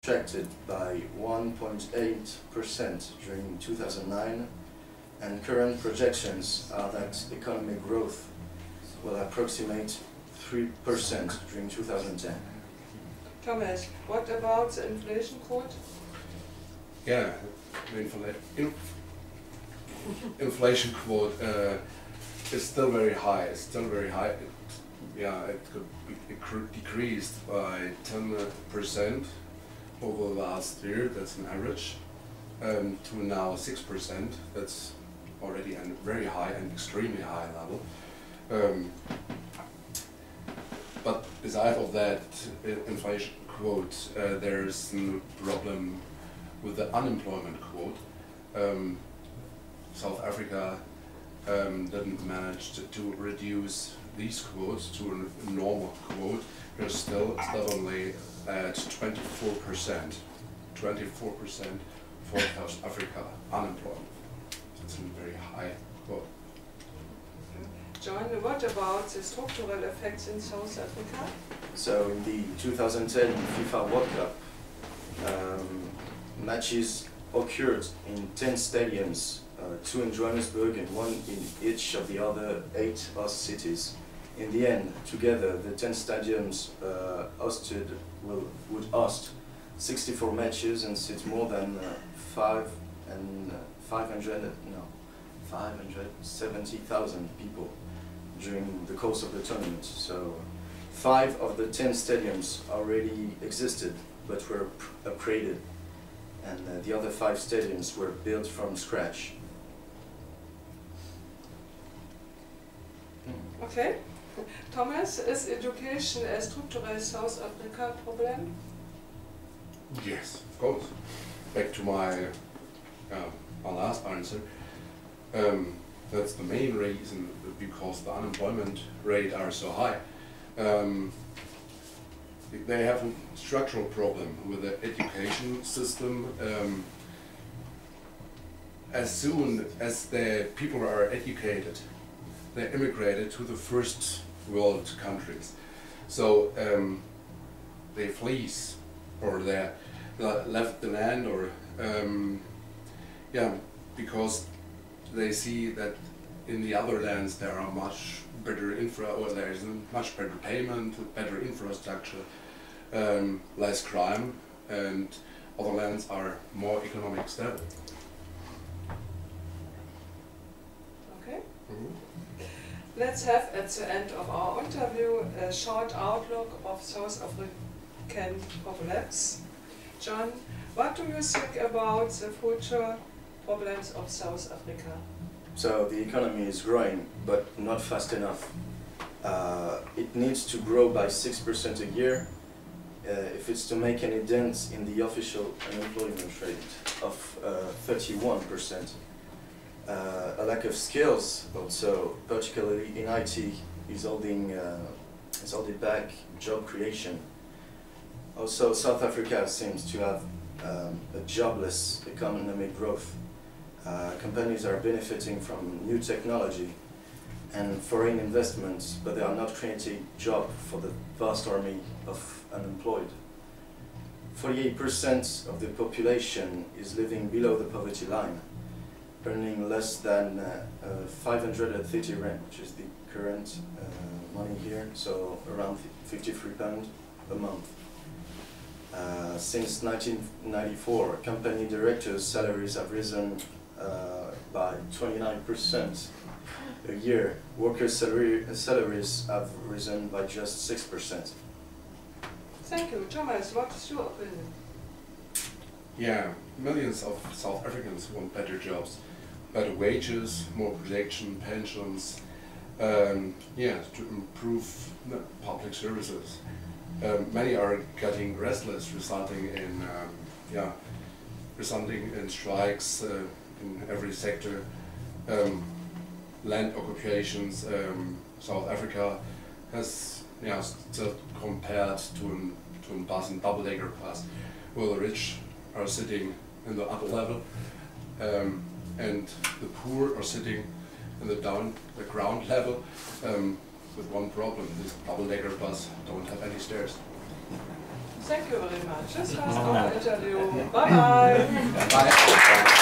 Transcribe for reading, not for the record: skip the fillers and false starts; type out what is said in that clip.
contracted by 1.8% during 2009, and current projections are that economic growth will approximate 3% during 2010. Thomas, what about the inflation quote? Yeah, the inflation quote is still very high. It's still very high. It could be decreased by 10% over the last year. That's an average, to now 6%. That's already a very high and extremely high level. But besides of that inflation quote, there's a problem with the unemployment quote. South Africa didn't manage to reduce these quotes to a normal quote. They're still only at 24%. 24% for South Africa unemployment. It's a very high quote. John, what about the structural effects in South Africa? So in the 2010 FIFA World Cup, matches occurred in 10 stadiums, 2 in Johannesburg and 1 in each of the other 8 host cities. In the end, together, the 10 stadiums would host 64 matches and seat more than 570,000 people during the course of the tournament. So 5 of the 10 stadiums already existed but were upgraded, and the other 5 stadiums were built from scratch. Okay. Thomas, is education a structural South Africa problem? Yes, of course. Back to my last answer. That's the main reason, because the unemployment rate are so high. They have a structural problem with the education system. As soon as the people are educated, they immigrated to the first world countries. So they flee, or they left the land, or because they see that in the other lands there are much better there is much better payment, better infrastructure, less crime, and other lands are more economic stable. Okay. Let's have at the end of our interview a short outlook of South African problems. John, what do you think about the future problems of South Africa? So the economy is growing, but not fast enough. It needs to grow by 6% a year if it's to make any dent in the official unemployment rate of 31%. A lack of skills, also, particularly in IT, is holding back job creation. Also, South Africa seems to have a jobless economic growth. Companies are benefiting from new technology and foreign investments, but they are not creating jobs for the vast army of unemployed. 48% of the population is living below the poverty line, earning less than 530 rand, which is the current money here, so around £53 a month. Since 1994, company directors' salaries have risen by 29% a year. Workers' salaries have risen by just 6%. Thank you. Thomas, what is your opinion? Yeah, millions of South Africans want better jobs, better wages, more protection, pensions, to improve public services. Many are getting restless, resulting in strikes in every sector, land occupations. South Africa has still compared to a bus and double-decker bus, where the rich are sitting in the upper level, and the poor are sitting in the ground level, with one problem: this double-decker bus don't have any stairs. Thank you very much. This was our interview. Bye-bye. Bye.